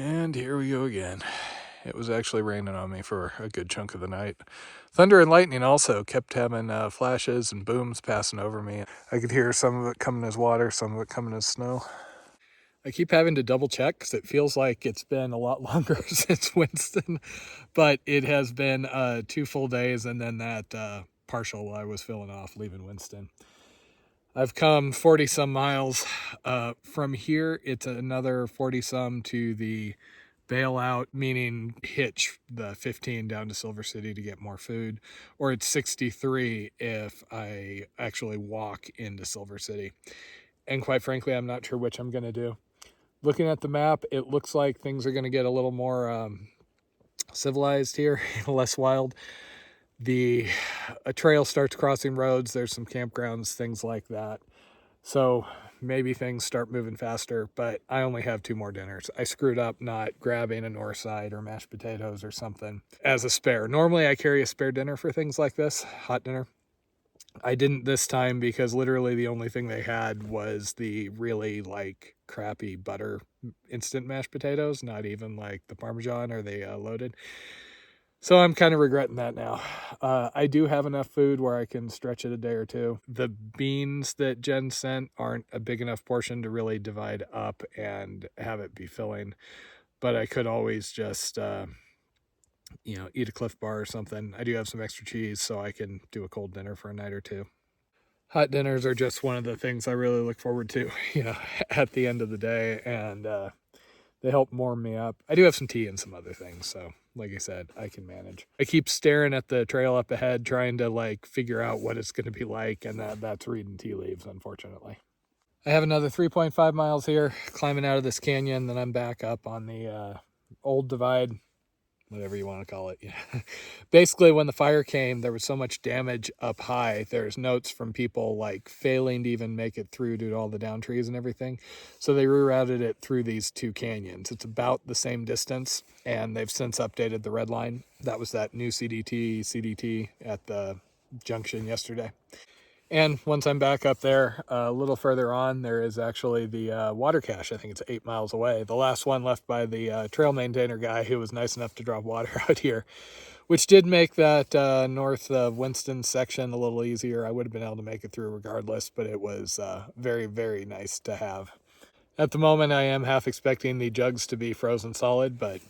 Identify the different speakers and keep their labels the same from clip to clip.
Speaker 1: And here we go again. It was actually raining on me for a good chunk of the night. Thunder and lightning also kept having flashes and booms passing over me. I could hear some of it coming as water, some of it coming as snow. I keep having to double check because it feels like it's been a lot longer since Winston, but it has been 2 full days and then that partial I was filling off leaving Winston. I've come 40 some miles. From here, it's another 40 some to the bailout, meaning hitch the 15 down to Silver City to get more food, or it's 63 if I actually walk into Silver City. And quite frankly, I'm not sure which I'm going to do. Looking at the map, it looks like things are going to get a little more civilized here, less wild. A trail starts crossing roads. There's some campgrounds, things like that. So maybe things start moving faster, but I only have 2 more dinners. I screwed up not grabbing a north side or mashed potatoes or something as a spare. Normally I carry a spare dinner for things like this, hot dinner. I didn't this time because literally the only thing they had was the really crappy butter instant mashed potatoes, not even like the Parmesan or the loaded. So I'm kind of regretting that now. I do have enough food where I can stretch it a day or two. The beans that Jen sent aren't a big enough portion to really divide up and have it be filling. But I could always just, eat a Cliff Bar or something. I do have some extra cheese, so I can do a cold dinner for a night or two. Hot dinners are just one of the things I really look forward to, at the end of the day. And they help warm me up. I do have some tea and some other things, so like I said, I can manage. I keep staring at the trail up ahead, trying to figure out what it's going to be like, and that's reading tea leaves, unfortunately. I have another 3.5 miles here, climbing out of this canyon, then I'm back up on the old divide, whatever you want to call it. Yeah. Basically, when the fire came, there was so much damage up high. There's notes from people failing to even make it through due to all the down trees and everything. So they rerouted it through these 2 canyons. It's about the same distance, and they've since updated the red line. That was that new CDT at the junction yesterday. And once I'm back up there, a little further on, there is actually the water cache. I think it's 8 miles away. The last one left by the trail maintainer guy who was nice enough to drop water out here, which did make that north of Winston section a little easier. I would have been able to make it through regardless, but it was very, very nice to have. At the moment, I am half expecting the jugs to be frozen solid, but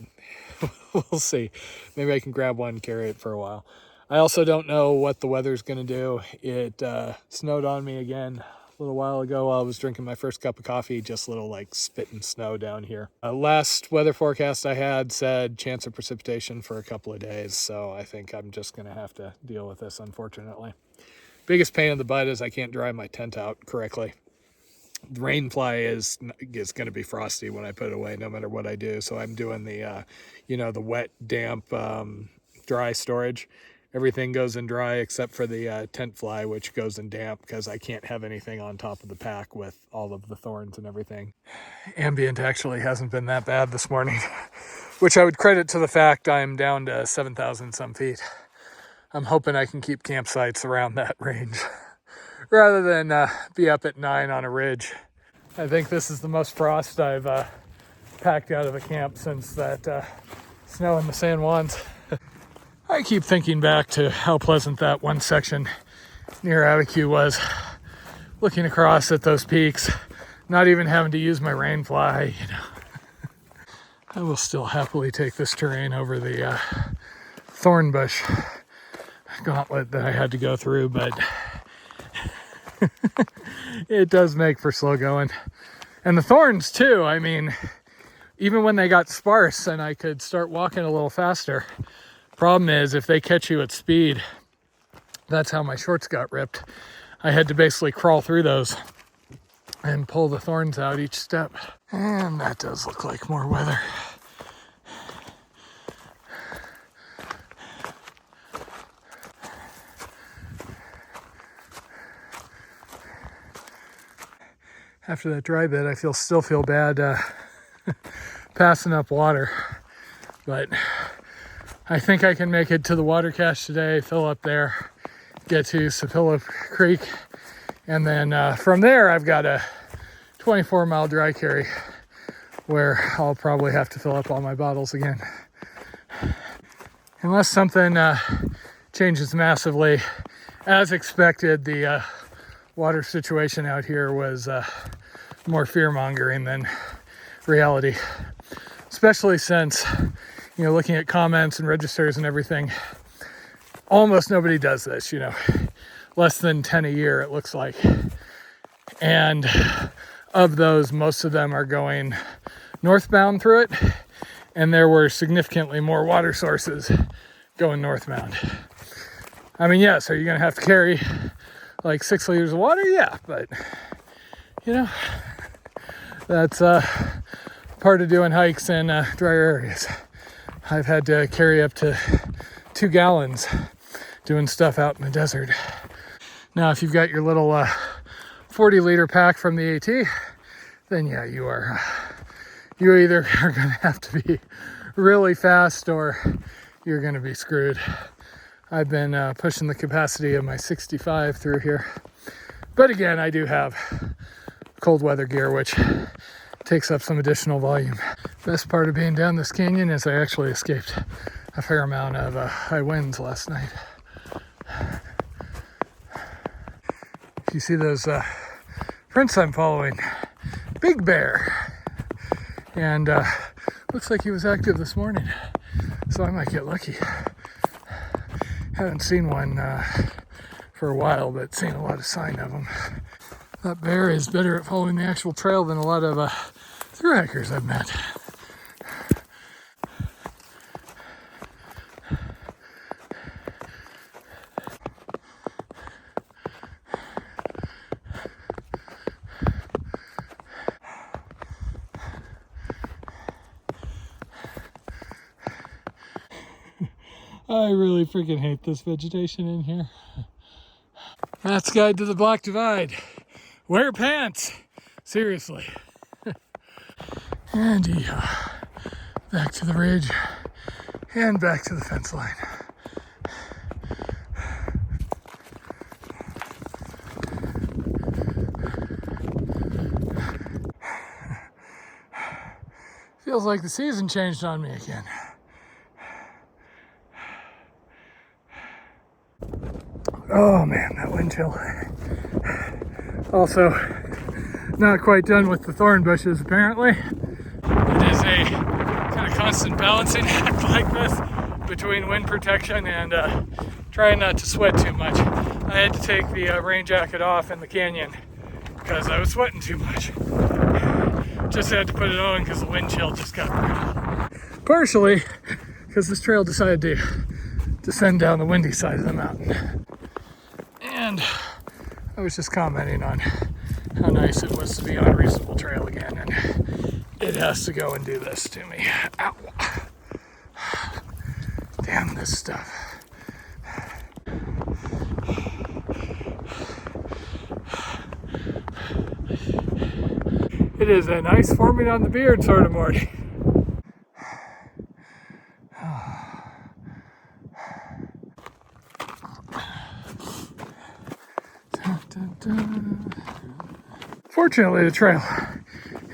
Speaker 1: we'll see. Maybe I can grab one and carry it for a while. I also don't know what the weather's going to do. It snowed on me again a little while ago while I was drinking my first cup of coffee, just little spitting snow down here. Last weather forecast I had said chance of precipitation for a couple of days, so I think I'm just going to have to deal with this, unfortunately. Biggest pain in the butt is I can't dry my tent out correctly. The rain fly is going to be frosty when I put it away no matter what I do, so I'm doing the the wet, damp, dry storage. Everything goes in dry except for the tent fly, which goes in damp because I can't have anything on top of the pack with all of the thorns and everything. Ambient actually hasn't been that bad this morning, which I would credit to the fact I'm down to 7,000 some feet. I'm hoping I can keep campsites around that range rather than be up at 9 on a ridge. I think this is the most frost I've packed out of a camp since that snow in the San Juans. I keep thinking back to how pleasant that one section near Abiquiu was, looking across at those peaks, not even having to use my rain fly, I will still happily take this terrain over the thorn bush gauntlet that I had to go through, but it does make for slow going. And the thorns too, even when they got sparse and I could start walking a little faster, problem is if they catch you at speed, that's how my shorts got ripped. I had to basically crawl through those and pull the thorns out each step. And that does look like more weather. After that dry bit, I still feel bad passing up water, but I think I can make it to the water cache today, fill up there, get to Sapilla Creek, and then from there I've got a 24-mile dry carry where I'll probably have to fill up all my bottles again. Unless something changes massively. As expected, the water situation out here was more fear-mongering than reality. Especially since, looking at comments and registers and everything, almost nobody does this, less than 10 a year it looks like. And of those, most of them are going northbound through it, and there were significantly more water sources going northbound. I mean, yes, are you going to have to carry like 6 liters of water? Yeah, but that's part of doing hikes in drier areas. I've had to carry up to 2 gallons doing stuff out in the desert. Now, if you've got your little 40-liter pack from the AT, then yeah, you either are going to have to be really fast or you're going to be screwed. I've been pushing the capacity of my 65 through here. But again, I do have cold weather gear, which takes up some additional volume. Best part of being down this canyon is I actually escaped a fair amount of high winds last night. You see those prints I'm following? Big bear. And looks like he was active this morning, so I might get lucky. Haven't seen one for a while, but seen a lot of sign of them. That bear is better at following the actual trail than a lot of thru hikers I've met. I really freaking hate this vegetation in here. That's Guide to the Black Divide. Wear pants! Seriously. And back to the ridge and back to the fence line. Feels like the season changed on me again. Oh man, that wind chill. Also, not quite done with the thorn bushes apparently. It is a kind of constant balancing act like this between wind protection and trying not to sweat too much. I had to take the rain jacket off in the canyon because I was sweating too much. Just had to put it on because the wind chill just got brutal. Partially because this trail decided to descend down the windy side of the mountain. And I was just commenting on how nice it was to be on a reasonable trail again, and it has to go and do this to me. Ow. Damn this stuff. It is a nice forming on the beard sort of morning. Fortunately, the trail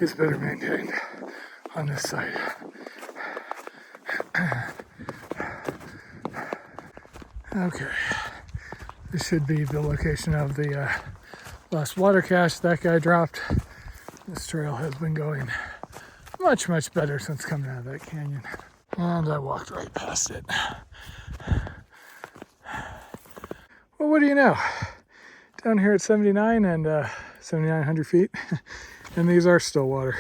Speaker 1: is better maintained on this side. Okay, this should be the location of the last water cache that guy dropped. This trail has been going much, much better since coming out of that canyon. And I walked right past it. Well, what do you know? Down here at 79 and 7,900 feet, and these are still water.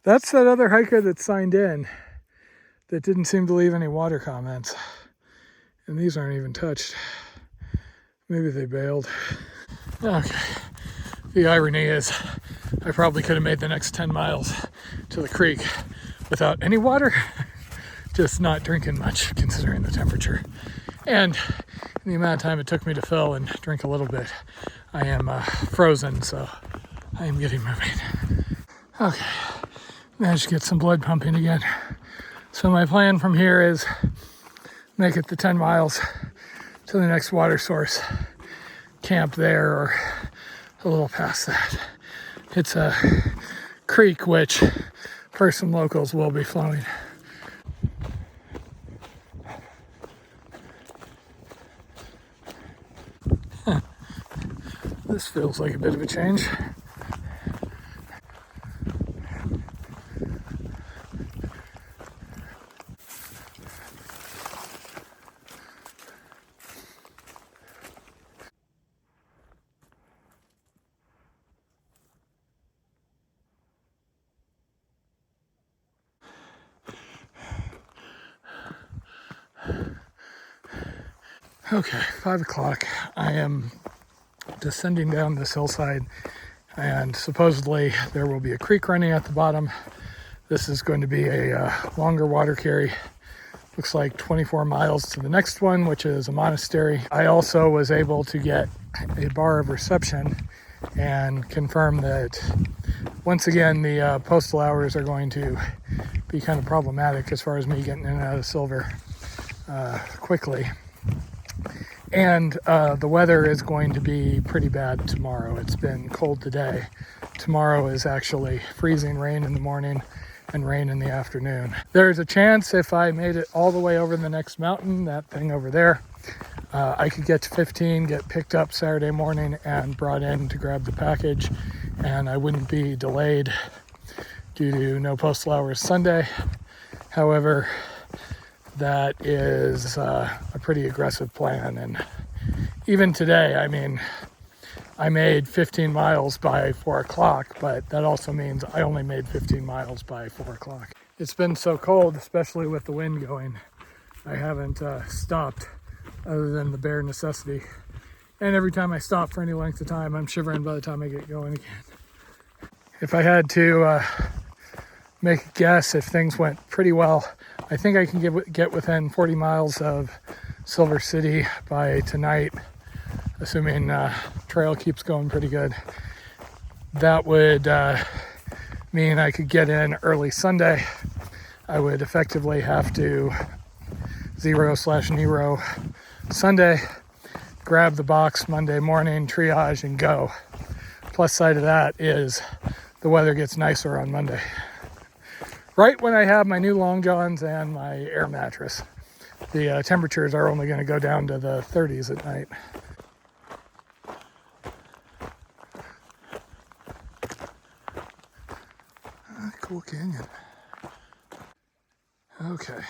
Speaker 1: That's that other hiker that signed in that didn't seem to leave any water comments. And these aren't even touched. Maybe they bailed. Okay. The irony is I probably could have made the next 10 miles to the creek without any water, just not drinking much considering the temperature. And in the amount of time it took me to fill and drink a little bit, I am frozen, so I am getting moving. Okay, managed to get some blood pumping again. So my plan from here is make it the 10 miles to the next water source, camp there or a little past that, It's a creek which for some locals will be flowing. This feels like a bit of a change. Okay, 5 o'clock. I am descending down this hillside, and supposedly there will be a creek running at the bottom. This is going to be a longer water carry. Looks like 24 miles to the next one, which is a monastery. I also was able to get a bar of reception and confirm that once again the postal hours are going to be kind of problematic as far as me getting in and out of Silver quickly. And the weather is going to be pretty bad tomorrow. It's been cold today. Tomorrow is actually freezing rain in the morning and rain in the afternoon. There's a chance if I made it all the way over the next mountain, that thing over there, I could get to 15, get picked up Saturday morning and brought in to grab the package, and I wouldn't be delayed due to no postal hours Sunday. However, that is a pretty aggressive plan, and even today, I mean, I made 15 miles by 4 o'clock, but that also means I only made 15 miles by 4 o'clock. It's been so cold, especially with the wind going, I haven't stopped other than the bare necessity. And every time I stop for any length of time, I'm shivering by the time I get going again. If I had to make a guess, if things went pretty well, I think I can get within 40 miles of Silver City by tonight, assuming trail keeps going pretty good. That would mean I could get in early Sunday. I would effectively have to 0/Nero Sunday, grab the box Monday morning, triage, and go. Plus side of that is the weather gets nicer on Monday. Right when I have my new long johns and my air mattress. The temperatures are only going to go down to the 30s at night. Cool canyon. Okay.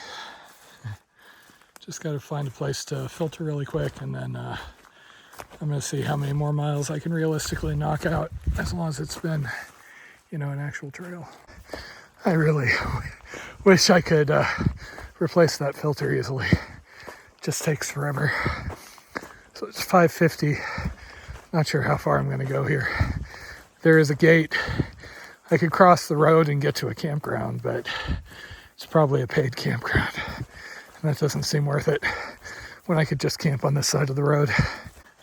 Speaker 1: Just got to find a place to filter really quick, and then I'm going to see how many more miles I can realistically knock out, as long as it's been, an actual trail. I really wish I could replace that filter easily. It just takes forever. So it's 5:50. Not sure how far I'm going to go here. There is a gate. I could cross the road and get to a campground, but it's probably a paid campground. And that doesn't seem worth it when I could just camp on this side of the road.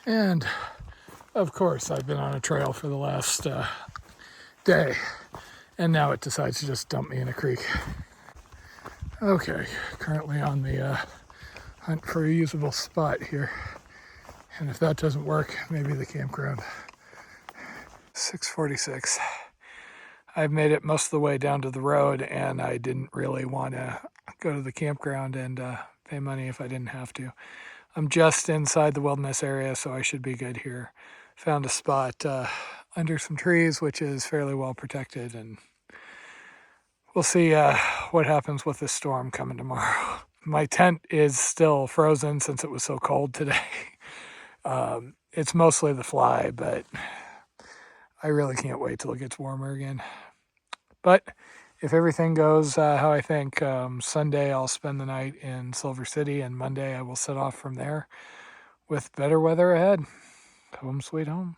Speaker 1: And of course, I've been on a trail for the last day, and now it decides to just dump me in a creek. Okay, currently on the hunt for a usable spot here. And if that doesn't work, maybe the campground. 6:46. I've made it most of the way down to the road, and I didn't really want to go to the campground and pay money if I didn't have to. I'm just inside the wilderness area, so I should be good here. Found a spot under some trees, which is fairly well protected, and we'll see what happens with this storm coming tomorrow. My tent is still frozen since it was so cold today. It's mostly the fly, but I really can't wait till it gets warmer again. But if everything goes how I think, Sunday I'll spend the night in Silver City, and Monday I will set off from there with better weather ahead. Home sweet home.